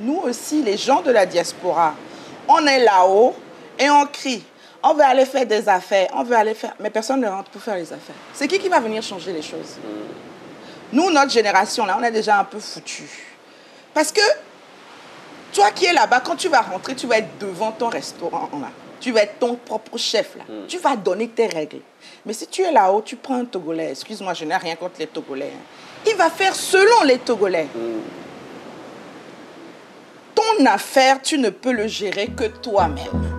nous aussi, les gens de la diaspora, on est là-haut et on crie. On veut aller faire des affaires, on veut aller faire... Mais personne ne rentre pour faire les affaires. C'est qui va venir changer les choses? Nous, notre génération, là, on est déjà un peu foutus. Parce que toi qui es là-bas, quand tu vas rentrer, tu vas être devant ton restaurant, là. Tu vas être ton propre chef, là. Tu vas donner tes règles. Mais si tu es là-haut, tu prends un Togolais. Excuse-moi, je n'ai rien contre les Togolais. Il va faire selon les Togolais. Ton affaire, tu ne peux le gérer que toi-même.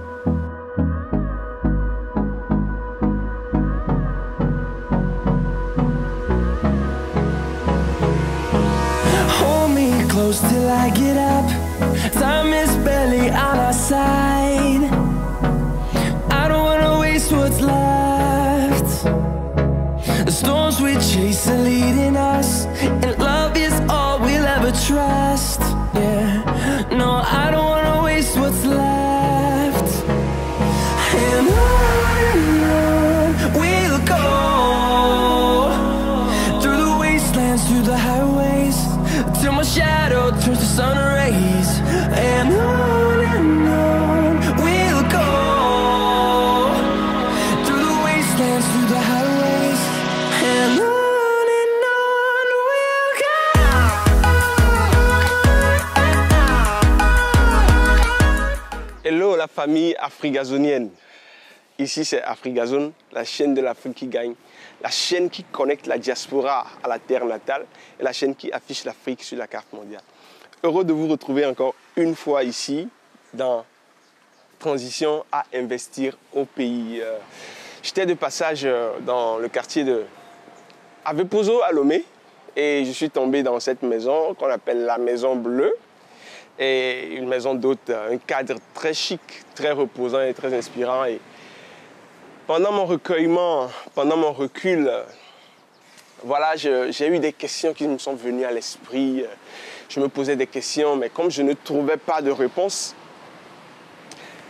Till I get up, time is barely on our side. I don't wanna waste what's left. The storms we chase are leading us, and love is all we'll ever trust. Yeah, no, I don't wanna waste what's left. And on we'll go, through the wastelands, through the highways, till my shadow turns to sun rays. And on we'll go, through the wastelands, through the highways. And on we'll go. Hello la famille afrigazonienne. Ici c'est Afrigazone, la chaîne de l'Afrique qui gagne. La chaîne qui connecte la diaspora à la terre natale et la chaîne qui affiche l'Afrique sur la carte mondiale. Heureux de vous retrouver encore une fois ici dans Transition à investir au pays. J'étais de passage dans le quartier de Avepozo à Lomé et je suis tombé dans cette maison qu'on appelle la Maison Bleue. Et une maison d'hôte, un cadre très chic, très reposant et très inspirant. Et pendant mon recueillement, pendant mon recul, voilà, j'ai eu des questions qui me sont venues à l'esprit. Je me posais des questions, mais comme je ne trouvais pas de réponse,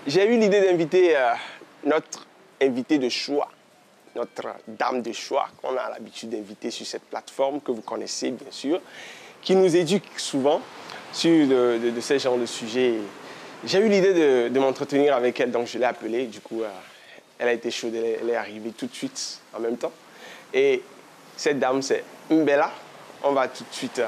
j'ai eu l'idée d'inviter notre invité de choix, notre dame de choix qu'on a l'habitude d'inviter sur cette plateforme que vous connaissez bien sûr, qui nous éduque souvent sur de ces genres de sujets. J'ai eu l'idée de m'entretenir avec elle, donc je l'ai appelée. Du coup, elle a été chaude, elle est arrivée tout de suite en même temps. Et cette dame, c'est Mbella. On va tout de suite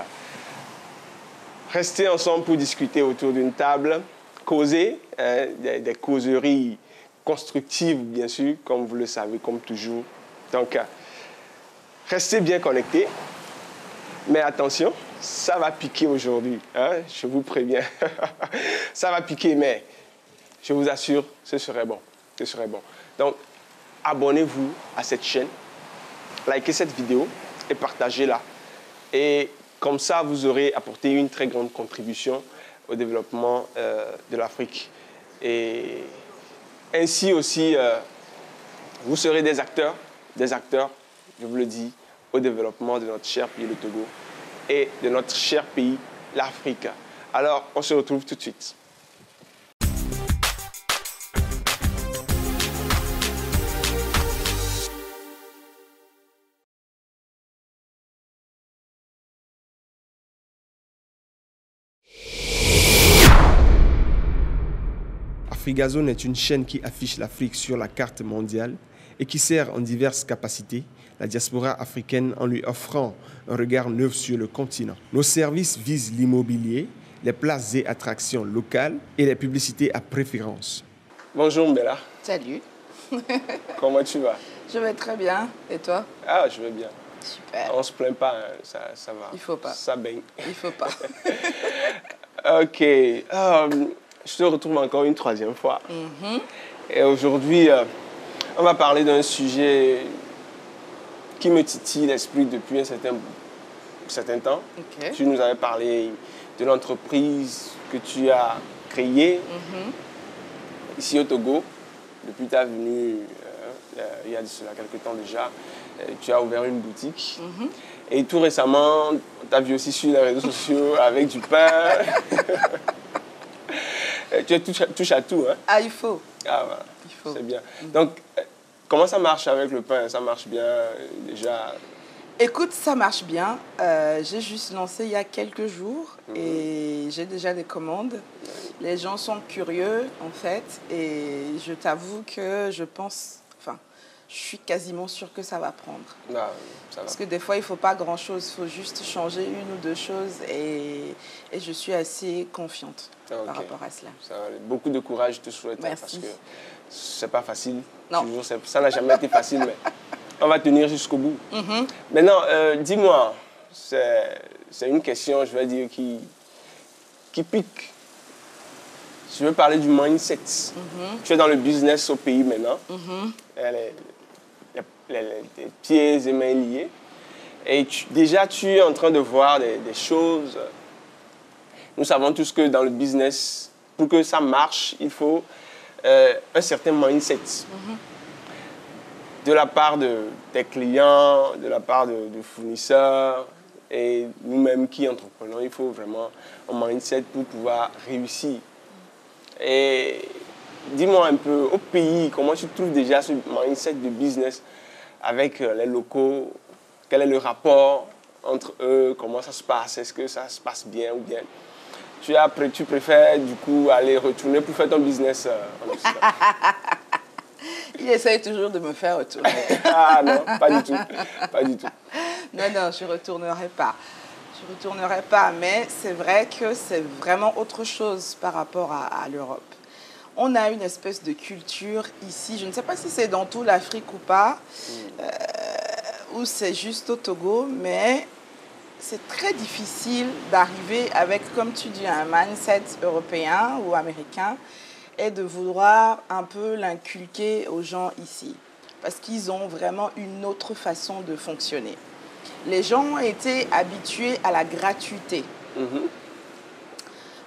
rester ensemble pour discuter autour d'une table, causer, des causeries constructives, bien sûr, comme vous le savez, comme toujours. Donc, restez bien connectés. Mais attention, ça va piquer aujourd'hui, hein? Je vous préviens. Ça va piquer, mais je vous assure, ce serait bon. Ce serait bon. Donc, abonnez-vous à cette chaîne, likez cette vidéo et partagez-la. Et comme ça, vous aurez apporté une très grande contribution au développement de l'Afrique. Et ainsi aussi, vous serez des acteurs, je vous le dis, au développement de notre cher pays, le Togo, et de notre cher pays, l'Afrique. Alors, on se retrouve tout de suite. Afrigazone est une chaîne qui affiche l'Afrique sur la carte mondiale et qui sert en diverses capacités la diaspora africaine en lui offrant un regard neuf sur le continent. Nos services visent l'immobilier, les places et attractions locales et les publicités à préférence. Bonjour Mbella. Salut. Comment tu vas? Je vais très bien. Et toi? Ah, je vais bien. Super. On ne se plaint pas, ça va. Il faut pas. Ça baigne. Il faut pas. Ok. Je te retrouve encore une troisième fois. Et aujourd'hui, on va parler d'un sujet qui me titille l'esprit depuis un certain temps. Okay. Tu nous avais parlé de l'entreprise que tu as créée ici au Togo. Depuis ta venue, il y a de cela quelques temps déjà, tu as ouvert une boutique. Et tout récemment, tu as vu aussi sur les réseaux sociaux avec du pain. Tu es touche à tout, hein? Ah, il faut. Ah, voilà. Il faut. C'est bien. Donc, comment ça marche avec le pain? Ça marche bien déjà? Écoute, ça marche bien. J'ai juste lancé il y a quelques jours et j'ai déjà des commandes. Les gens sont curieux, en fait, et je t'avoue que je suis quasiment sûre que ça va prendre. Ah, ça va. Parce que des fois, il ne faut pas grand-chose, il faut juste changer une ou deux choses et je suis assez confiante par rapport à cela. Ça va. Beaucoup de courage, je te souhaite, Merci. parce que c'est pas facile. Non. Toujours, ça n'a jamais été facile, mais on va tenir jusqu'au bout. Maintenant, dis-moi, c'est une question, je vais dire, qui pique. Je veux parler du mindset. Tu es dans le business au pays maintenant. Les pieds et mains liés. Et déjà, tu es en train de voir des choses. Nous savons tous que dans le business, pour que ça marche, il faut un certain mindset. De la part de tes clients, de la part de fournisseurs et nous-mêmes qui entreprenons, il faut vraiment un mindset pour pouvoir réussir. Et dis-moi un peu, au pays, comment tu trouves déjà ce mindset de business avec les locaux? Quel est le rapport entre eux? Comment ça se passe? Est-ce que ça se passe bien ou bien tu préfères du coup aller retourner pour faire ton business en Occident? Il essaye toujours de me faire retourner. Ah non, pas du tout. Pas du tout. Non, je ne retournerai pas. Je ne retournerai pas, mais c'est vrai que c'est vraiment autre chose par rapport à l'Europe. On a une espèce de culture ici, je ne sais pas si c'est dans toute l'Afrique ou pas, ou c'est juste au Togo, mais c'est très difficile d'arriver avec, comme tu dis, un mindset européen ou américain et de vouloir un peu l'inculquer aux gens ici. Parce qu'ils ont vraiment une autre façon de fonctionner. Les gens ont été habitués à la gratuité.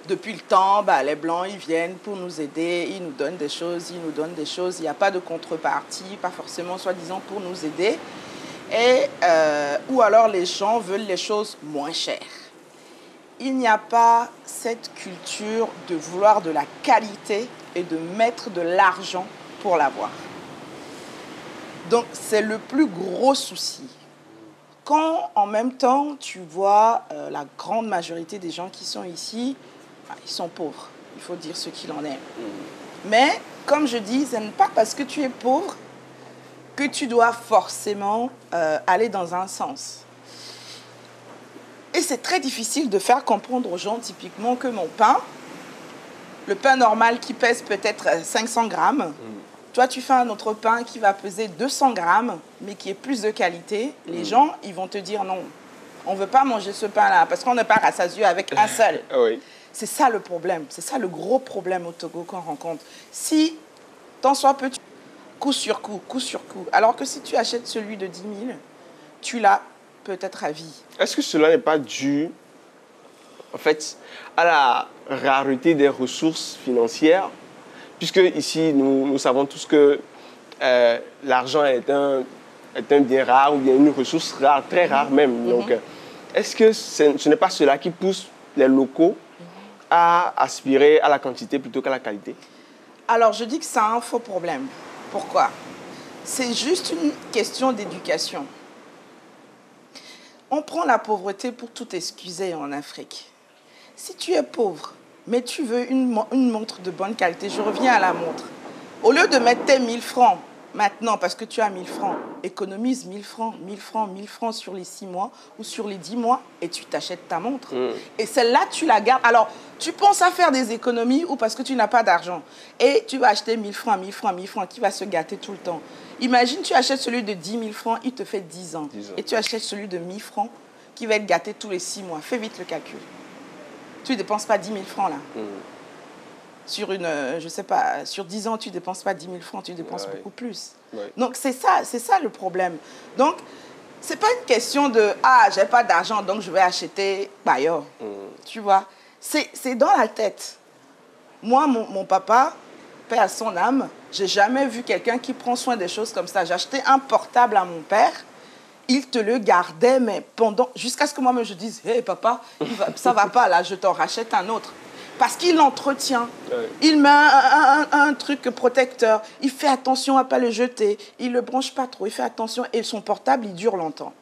Depuis le temps, les Blancs, ils viennent pour nous aider, ils nous donnent des choses, il n'y a pas de contrepartie, pas forcément soi-disant pour nous aider. Ou alors les gens veulent les choses moins chères. Il n'y a pas cette culture de vouloir de la qualité et de mettre de l'argent pour l'avoir. Donc, c'est le plus gros souci. Quand, en même temps, tu vois la grande majorité des gens qui sont ici, ils sont pauvres. Il faut dire ce qu'il en est. Mais, comme je dis, ce n'est pas parce que tu es pauvre que tu dois forcément aller dans un sens. Et c'est très difficile de faire comprendre aux gens, typiquement, que mon pain, le pain normal qui pèse peut-être 500 grammes, toi, tu fais un autre pain qui va peser 200 grammes, mais qui est plus de qualité. Les gens, ils vont te dire non, on ne veut pas manger ce pain-là, parce qu'on n'est pas rassasié avec un seul. Oui. C'est ça le problème, c'est ça le gros problème au Togo qu'on rencontre. Si, tant soit peu, coup sur coup, alors que si tu achètes celui de 10 000, tu l'as peut-être à vie. Est-ce que cela n'est pas dû, en fait, à la rareté des ressources financières? Puisque ici, nous savons tous que l'argent est un bien rare ou bien une ressource rare, très rare même. Donc, est-ce que ce n'est pas cela qui pousse les locaux à aspirer à la quantité plutôt qu'à la qualité? Alors, je dis que c'est un faux problème. Pourquoi? C'est juste une question d'éducation. On prend la pauvreté pour tout excuser en Afrique. Si tu es pauvre, mais tu veux une montre de bonne qualité, je reviens à la montre. Au lieu de mettre tes 1000 francs maintenant, parce que tu as 1000 francs, économise 1000 francs sur les 6 mois ou sur les 10 mois et tu t'achètes ta montre. Et celle-là, tu la gardes. Alors, tu penses à faire des économies ou parce que tu n'as pas d'argent. Et tu vas acheter 1000 francs qui va se gâter tout le temps. Imagine, tu achètes celui de 10 000 francs, il te fait 10 ans. Et tu achètes celui de 1000 francs qui va être gâté tous les 6 mois. Fais vite le calcul. Tu ne dépenses pas 10 000 francs là. Sur je sais pas, sur 10 ans, tu ne dépenses pas 10 000 francs, tu dépenses beaucoup plus. Donc, c'est ça le problème. Donc, ce n'est pas une question de « Ah, je n'ai pas d'argent, donc je vais acheter ailleurs. » Tu vois, c'est dans la tête. Moi, mon papa, paix à son âme, je n'ai jamais vu quelqu'un qui prend soin des choses comme ça. J'ai acheté un portable à mon père, il te le gardait, mais jusqu'à ce que moi-même je dise « Hé, papa, ça ne va pas là, je t'en rachète un autre. » Parce qu'il l'entretient. Il met un truc protecteur. Il fait attention à ne pas le jeter. Il ne le branche pas trop. Il fait attention. Et son portable, il dure longtemps.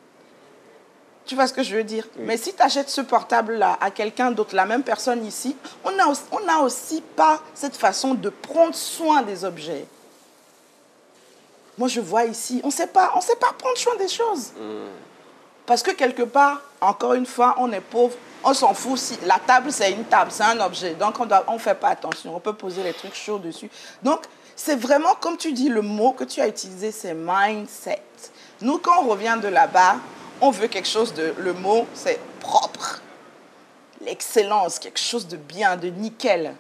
Tu vois ce que je veux dire? Oui. Mais si tu achètes ce portable-là à quelqu'un d'autre, la même personne ici, on n'a aussi pas cette façon de prendre soin des objets. Moi, je vois ici, on ne sait pas prendre soin des choses. Parce que quelque part, encore une fois, on est pauvre, on s'en fout. Si la table, c'est une table, c'est un objet. Donc, on ne fait pas attention. On peut poser les trucs chauds dessus. Donc, c'est vraiment, comme tu dis, le mot que tu as utilisé, c'est mindset. Nous, quand on revient de là-bas, on veut quelque chose de... Le mot, c'est propre. L'excellence, quelque chose de bien, de nickel.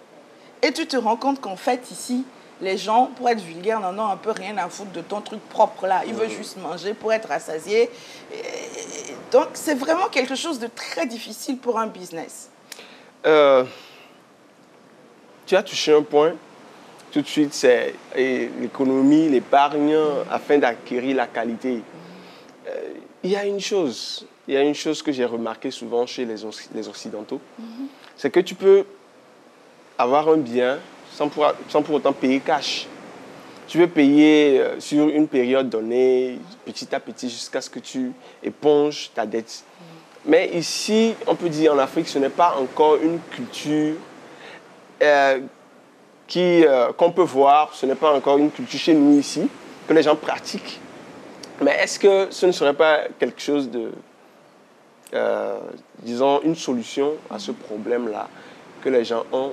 Et tu te rends compte qu'en fait, ici, les gens, pour être vulgaires, n'en ont un peu rien à foutre de ton truc propre là. Ils veulent juste manger pour être rassasiés. Donc, c'est vraiment quelque chose de très difficile pour un business. Tu as touché un point. Tout de suite, c'est l'économie, l'épargne, afin d'acquérir la qualité. Il y a une chose que j'ai remarqué souvent chez les Occidentaux, c'est que tu peux avoir un bien sans pour autant payer cash. Tu veux payer sur une période donnée, petit à petit, jusqu'à ce que tu éponges ta dette. Mais ici, on peut dire en Afrique, ce n'est pas encore une culture qu'on peut voir, ce n'est pas encore une culture chez nous ici, que les gens pratiquent. Mais est-ce que ce ne serait pas quelque chose de, disons, une solution à ce problème-là que les gens ont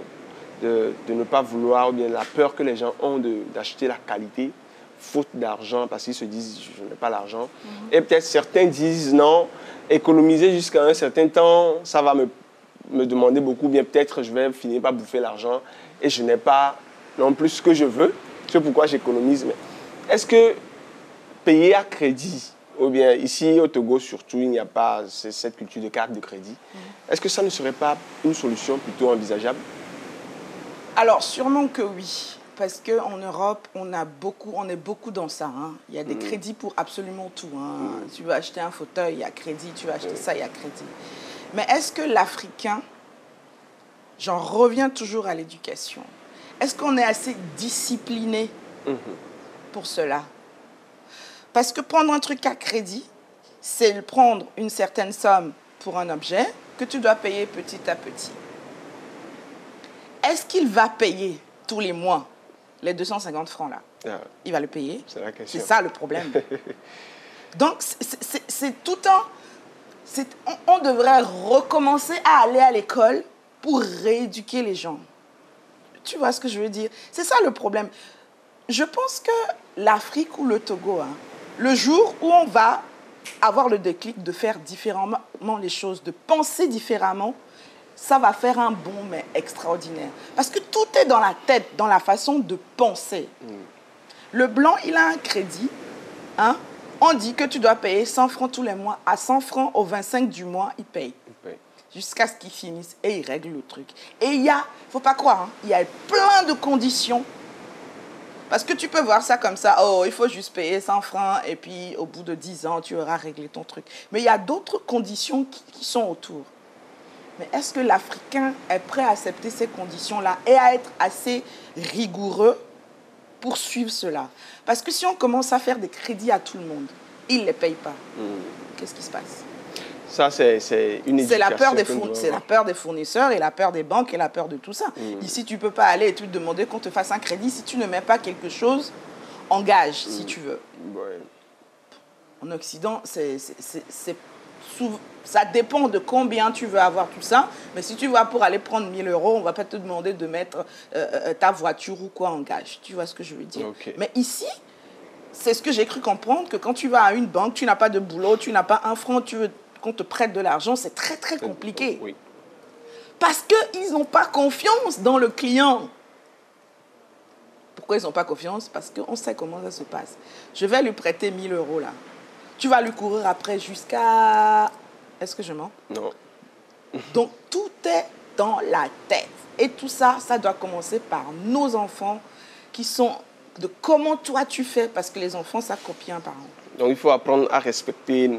de ne pas vouloir, ou bien la peur que les gens ont d'acheter la qualité, faute d'argent, parce qu'ils se disent, je n'ai pas l'argent. Et peut-être certains disent, non, économiser jusqu'à un certain temps, ça va me demander beaucoup, bien peut-être je vais finir par bouffer l'argent et je n'ai pas non plus ce que je veux, c'est pourquoi j'économise. Mais est-ce que payer à crédit, ou bien ici au Togo surtout, il n'y a pas cette culture de carte de crédit, est-ce que ça ne serait pas une solution plutôt envisageable? Alors, sûrement que oui. Parce qu'en Europe, on est beaucoup dans ça. Hein. Il y a des crédits pour absolument tout. Hein. Tu veux acheter un fauteuil, il y a crédit. Tu veux acheter ça, il y a crédit. Mais est-ce que l'Africain, j'en reviens toujours à l'éducation, est-ce qu'on est assez discipliné pour cela? Parce que prendre un truc à crédit, c'est prendre une certaine somme pour un objet que tu dois payer petit à petit. Est-ce qu'il va payer tous les mois les 250 francs là? Il va le payer. C'est la question. C'est ça le problème. Donc, c'est tout un... On devrait recommencer à aller à l'école pour rééduquer les gens. Tu vois ce que je veux dire? C'est ça le problème. Je pense que l'Afrique ou le Togo, hein, le jour où on va avoir le déclic de faire différemment les choses, de penser différemment, ça va faire un bond, mais extraordinaire. Parce que tout est dans la tête, dans la façon de penser. Le blanc, il a un crédit. Hein? On dit que tu dois payer 100 francs tous les mois. À 100 francs, au 25 du mois, il paye. Jusqu'à ce qu'il finisse et il règle le truc. Et il y a, faut pas croire, hein, il y a plein de conditions. Parce que tu peux voir ça comme ça, oh, il faut juste payer 100 francs et puis au bout de 10 ans, tu auras réglé ton truc. Mais il y a d'autres conditions qui sont autour. Mais est-ce que l'Africain est prêt à accepter ces conditions-là et à être assez rigoureux pour suivre cela? Parce que si on commence à faire des crédits à tout le monde, ils ne les payent pas. Qu'est-ce qui se passe? Ça, c'est une éducation. C'est la peur des fournisseurs et la peur des banques et la peur de tout ça. Ici, tu ne peux pas aller et te demander qu'on te fasse un crédit si tu ne mets pas quelque chose en gage, si tu veux. Ouais. En Occident, ça dépend de combien tu veux avoir tout ça. Mais si tu vas pour aller prendre 1 000 €, on ne va pas te demander de mettre ta voiture ou quoi en gage. Tu vois ce que je veux dire? Okay. Mais ici, c'est ce que j'ai cru comprendre, que quand tu vas à une banque, tu n'as pas de boulot, tu n'as pas un franc, tu veux qu'on te prête de l'argent, c'est très, très compliqué. Oui. Parce qu'ils n'ont pas confiance dans le client. Pourquoi ils n'ont pas confiance? Parce qu'on sait comment ça se passe. Je vais lui prêter 1 000 € là. Tu vas lui courir après jusqu'à... Est-ce que je mens? Non. Donc, tout est dans la tête. Et tout ça, ça doit commencer par nos enfants qui sont de comment toi tu fais, parce que les enfants, ça copie un parent. Donc, il faut apprendre à respecter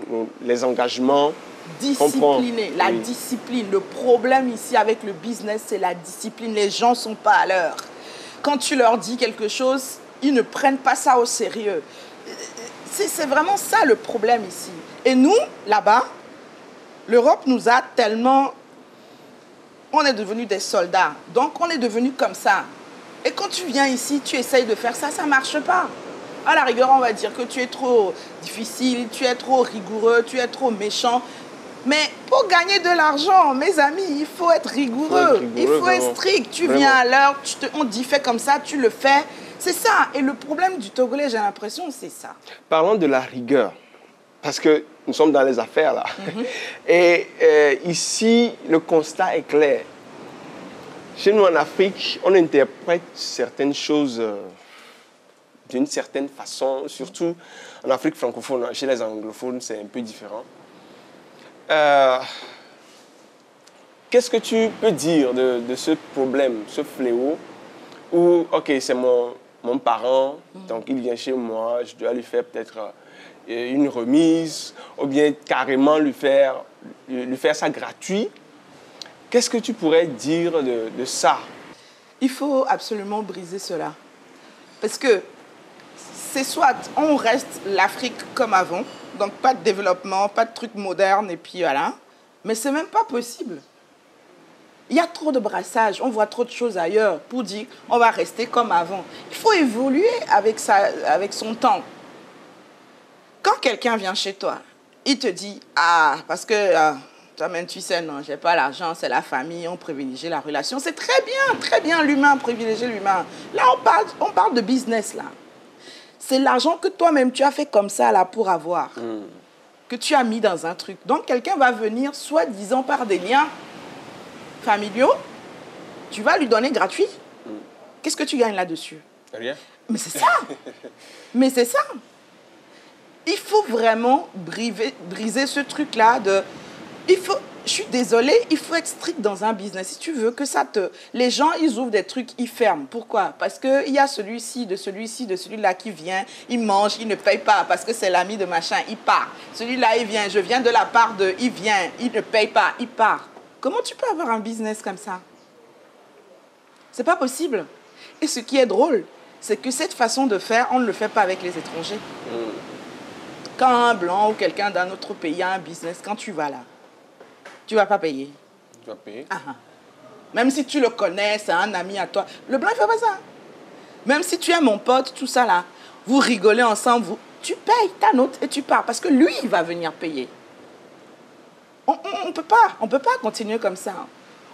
les engagements. Discipliner, la discipline. Le problème ici avec le business, c'est la discipline. Les gens ne sont pas à l'heure. Quand tu leur dis quelque chose, ils ne prennent pas ça au sérieux. C'est vraiment ça le problème ici. Et nous, là-bas, L'Europe nous a tellement... On est devenus des soldats. Donc, on est devenus comme ça. Et quand tu viens ici, tu essayes de faire ça, ça ne marche pas. À la rigueur, on va dire que tu es trop difficile, tu es trop rigoureux, tu es trop méchant. Mais pour gagner de l'argent, mes amis, il faut être rigoureux. Il faut être strict. Tu viens à l'heure, on te dit fais comme ça, tu le fais. C'est ça. Et le problème du Togolais, j'ai l'impression, c'est ça. Parlons de la rigueur. Parce que nous sommes dans les affaires, là. Et ici, le constat est clair. Chez nous, en Afrique, on interprète certaines choses d'une certaine façon. Surtout en Afrique francophone, chez les anglophones, c'est un peu différent. Qu'est-ce que tu peux dire de ce problème, ce fléau, où, OK, c'est mon parent, donc il vient chez moi, je dois lui faire peut-être... une remise, ou bien carrément lui faire ça gratuit. Qu'est-ce que tu pourrais dire de ça? Il faut absolument briser cela. Parce que c'est soit on reste l'Afrique comme avant, donc pas de développement, pas de trucs modernes, et puis voilà. Mais c'est même pas possible. Il y a trop de brassage, on voit trop de choses ailleurs pour dire on va rester comme avant. Il faut évoluer avec son temps. Quand quelqu'un vient chez toi, il te dit « Ah, parce que toi-même tu sais, non, j'ai pas l'argent, c'est la famille, on privilégie la relation. » C'est très bien l'humain, privilégier l'humain. Là, on parle de business, là. C'est l'argent que toi-même tu as fait comme ça, là, pour avoir, que tu as mis dans un truc. Donc, quelqu'un va venir, soi-disant par des liens familiaux, tu vas lui donner gratuit. Qu'est-ce que tu gagnes là-dessus? Rien. Mais c'est ça. Mais c'est ça. Il faut vraiment briser ce truc-là de... je suis désolée, il faut être strict dans un business. Si tu veux que ça te... Les gens, ils ouvrent des trucs, ils ferment. Pourquoi? Parce qu'il y a celui-ci, de celui-là qui vient, il mange, il ne paye pas parce que c'est l'ami de machin, il part. Celui-là, il vient, je viens de la part de... Il vient, il ne paye pas, il part. Comment tu peux avoir un business comme ça? C'est pas possible. Et ce qui est drôle, c'est que cette façon de faire, on ne le fait pas avec les étrangers. Quand un blanc ou quelqu'un d'un autre pays a un business, quand tu vas là, tu ne vas pas payer. Tu vas payer. Même si tu le connais, c'est un ami à toi. Le blanc, il ne fait pas ça. Même si tu es mon pote, tout ça là, vous rigolez ensemble, tu payes ta note et tu pars. Parce que lui, il va venir payer. On ne peut pas continuer comme ça.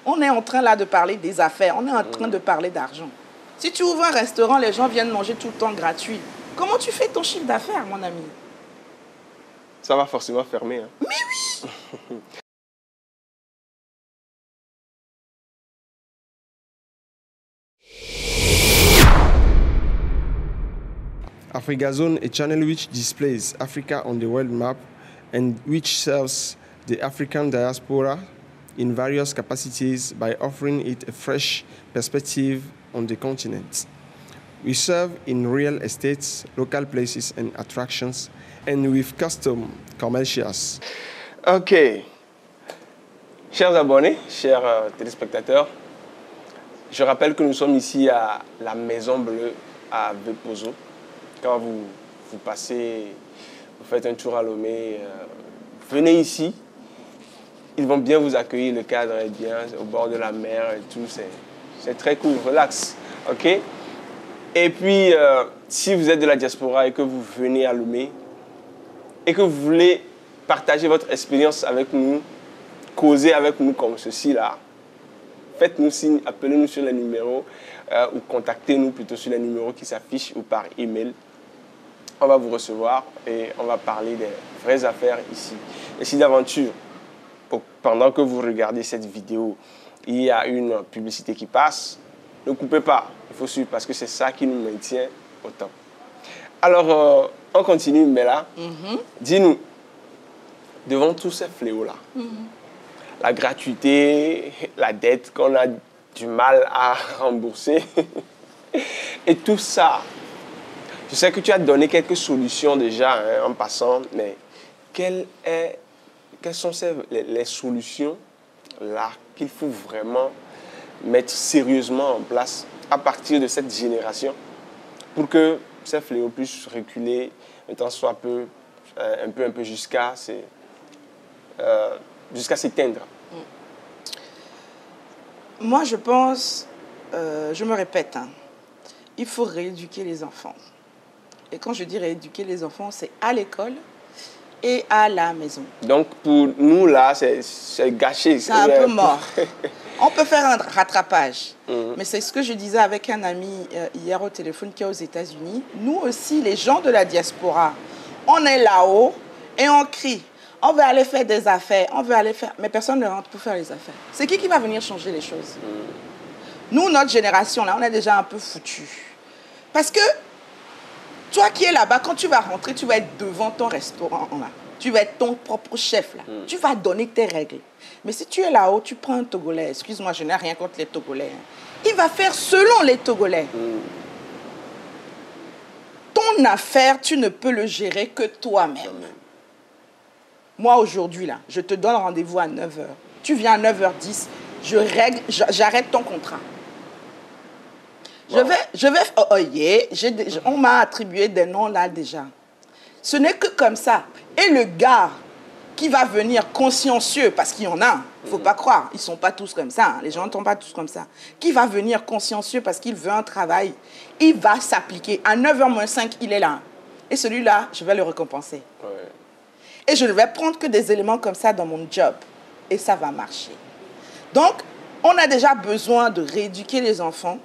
On est en train là de parler des affaires, on est en train de parler d'argent. Si tu ouvres un restaurant, les gens viennent manger tout le temps gratuit. Comment tu fais ton chiffre d'affaires, mon ami? Ça va forcément fermer. Hein. Mais oui. AfricaZone, a channel which displays Africa on the world map and which serves the African diaspora in various capacities by offering it a fresh perspective on the continent. We serve in real estates, local places and attractions, and with custom commercials. Ok. Chers abonnés, chers téléspectateurs, je rappelle que nous sommes ici à la Maison Bleue à Vepozo. Quand vous passez, vous faites un tour à Lomé, venez ici. Ils vont bien vous accueillir, le cadre est bien, au bord de la mer et tout, c'est très cool, relax. Ok? Et puis, si vous êtes de la diaspora et que vous venez à Lomé et que vous voulez partager votre expérience avec nous, causer avec nous comme ceci là, faites-nous signe, appelez-nous sur les numéros ou contactez-nous plutôt sur les numéros qui s'affichent ou par email. On va vous recevoir et on va parler des vraies affaires ici. Et si d'aventure, pendant que vous regardez cette vidéo, il y a une publicité qui passe, ne coupez pas, il faut suivre parce que c'est ça qui nous maintient au top. Alors, on continue, mais là, dis-nous, devant tous ces fléaux-là, la gratuité, la dette qu'on a du mal à rembourser, et tout ça, je sais que tu as donné quelques solutions déjà hein, en passant, mais quelles sont les solutions là qu'il faut vraiment mettre sérieusement en place à partir de cette génération pour que ces fléaux puissent reculer, un temps soit peu, un peu jusqu'à jusqu'à s'éteindre? Moi, je pense, je me répète, hein, il faut rééduquer les enfants. Et quand je dis rééduquer les enfants, c'est à l'école et à la maison. Donc, pour nous, là, c'est gâché. C'est un peu mort. On peut faire un rattrapage. Mais c'est ce que je disais avec un ami hier au téléphone qui est aux États-Unis. Nous aussi, les gens de la diaspora, on est là-haut et on crie. On veut aller faire des affaires, on veut aller faire... Mais personne ne rentre pour faire les affaires. C'est qui va venir changer les choses? Nous, notre génération, là, on est déjà un peu foutus. Parce que toi qui es là-bas, quand tu vas rentrer, tu vas être devant ton restaurant, là. Tu vas être ton propre chef, là. Tu vas donner tes règles. Mais si tu es là-haut, tu prends un Togolais. Excuse-moi, je n'ai rien contre les Togolais. Hein. Il va faire selon les Togolais. Ton affaire, tu ne peux le gérer que toi-même. Moi, aujourd'hui, là, je te donne rendez-vous à 9h. Tu viens à 9h10, j'arrête ton contrat. Wow. On m'a attribué des noms là déjà. Ce n'est que comme ça. Et le gars qui va venir consciencieux, parce qu'il y en a, il ne faut pas croire, ils ne sont pas tous comme ça, hein, les gens ne sont pas tous comme ça, qui va venir consciencieux parce qu'il veut un travail, il va s'appliquer. À 9h-5, il est là. Et celui-là, je vais le récompenser. Ouais. Et je ne vais prendre que des éléments comme ça dans mon job. Et ça va marcher. Donc, on a déjà besoin de rééduquer les enfants.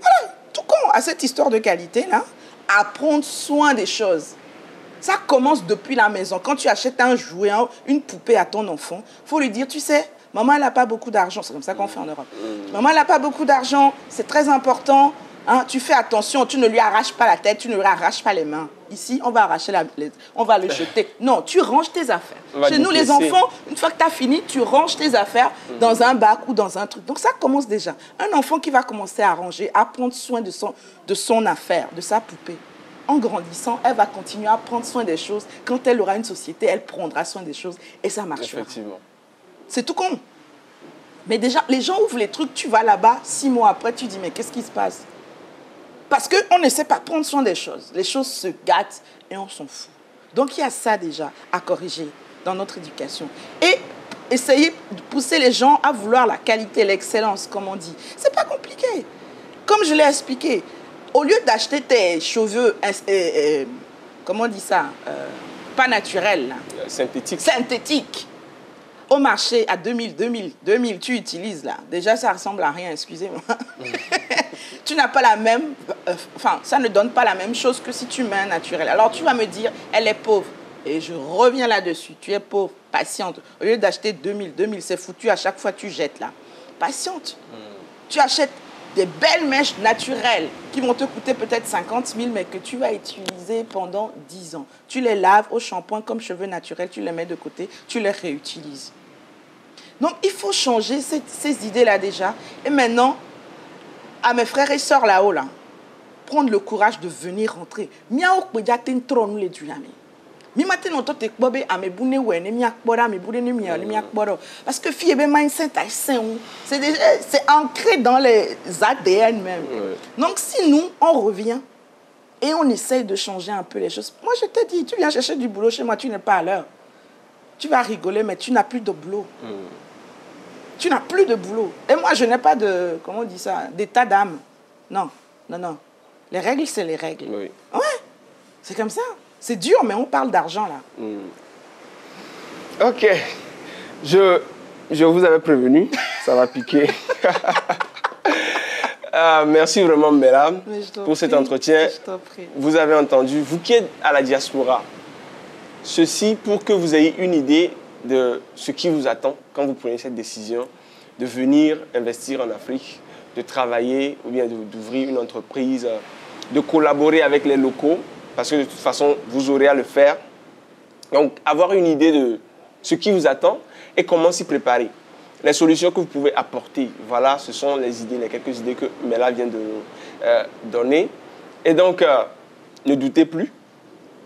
Voilà, tout con, à cette histoire de qualité-là, à prendre soin des choses. Ça commence depuis la maison. Quand tu achètes un jouet, une poupée à ton enfant, il faut lui dire, tu sais, maman, elle n'a pas beaucoup d'argent. C'est comme ça qu'on fait en Europe. Maman, elle n'a pas beaucoup d'argent, c'est très important. Hein, tu fais attention, tu ne lui arraches pas la tête, tu ne lui arraches pas les mains. Ici, on va arracher on va le jeter. Non, tu ranges tes affaires. Chez nous, les enfants, une fois que tu as fini, tu ranges tes affaires dans un bac ou dans un truc. Donc ça commence déjà. Un enfant qui va commencer à ranger, à prendre soin de son affaire, de sa poupée. En grandissant, elle va continuer à prendre soin des choses. Quand elle aura une société, elle prendra soin des choses et ça marchera. Effectivement. C'est tout con. Mais déjà, les gens ouvrent les trucs, tu vas là-bas, 6 mois après, tu dis, mais qu'est-ce qui se passe? Parce qu'on ne sait pas prendre soin des choses. Les choses se gâtent et on s'en fout. Donc, il y a ça déjà à corriger dans notre éducation. Et essayer de pousser les gens à vouloir la qualité, l'excellence, comme on dit. C'est pas compliqué. Comme je l'ai expliqué, au lieu d'acheter tes cheveux, comment on dit ça, pas naturels, là. Synthétiques. Au marché, à 2000, tu utilises là. Déjà, ça ressemble à rien, excusez-moi. Tu n'as pas la même... ça ne donne pas la même chose que si tu mets un naturel. Alors, tu vas me dire, elle est pauvre. Et je reviens là-dessus. Tu es pauvre, patiente. Au lieu d'acheter 2000, c'est foutu. À chaque fois, tu jettes là. Patiente. Tu achètes des belles mèches naturelles qui vont te coûter peut-être 50 000, mais que tu vas utiliser pendant 10 ans. Tu les laves au shampoing comme cheveux naturels, tu les mets de côté, tu les réutilises. Donc, il faut changer ces idées-là déjà. Et maintenant, à mes frères et sœurs là-haut, là, prendre le courage de venir rentrer. Miao kwejaten tron le dulami. Mi matin on te kbobe amebune wene mi akpora amebune ni mi akpora parce que fille be mindset c'est ancré dans les ADN même. Ouais. Donc si nous on revient et on essaye de changer un peu les choses. Moi je te dis, tu viens chercher du boulot chez moi, tu n'es pas à l'heure. Tu vas rigoler mais tu n'as plus de boulot. Tu n'as plus de boulot. Et moi je n'ai pas de, comment on dit ça, d'état d'âme. Non. Les règles c'est les règles. Oui. Ouais. C'est comme ça. C'est dur, mais on parle d'argent, là. Ok. Je vous avais prévenu. Ça va piquer. Merci vraiment, mesdames, pour cet entretien. Je t'en prie. Vous avez entendu, vous qui êtes à la diaspora, ceci pour que vous ayez une idée de ce qui vous attend quand vous prenez cette décision de venir investir en Afrique, de travailler ou bien d'ouvrir une entreprise, de collaborer avec les locaux. Parce que de toute façon, vous aurez à le faire. Donc, avoir une idée de ce qui vous attend et comment s'y préparer. Les solutions que vous pouvez apporter, voilà, ce sont les idées, les quelques idées que Mela vient de nous donner. Et donc, ne doutez plus,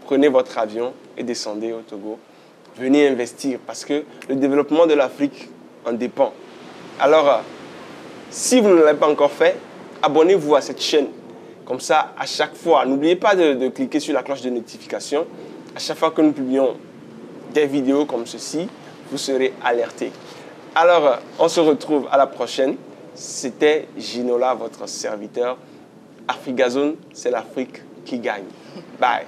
prenez votre avion et descendez au Togo. Venez investir parce que le développement de l'Afrique en dépend. Alors, si vous ne l'avez pas encore fait, abonnez-vous à cette chaîne. Comme ça, à chaque fois, n'oubliez pas de cliquer sur la cloche de notification. À chaque fois que nous publions des vidéos comme ceci, vous serez alertés. Alors, on se retrouve à la prochaine. C'était Ginola, votre serviteur. Afrigazone, c'est l'Afrique qui gagne. Bye.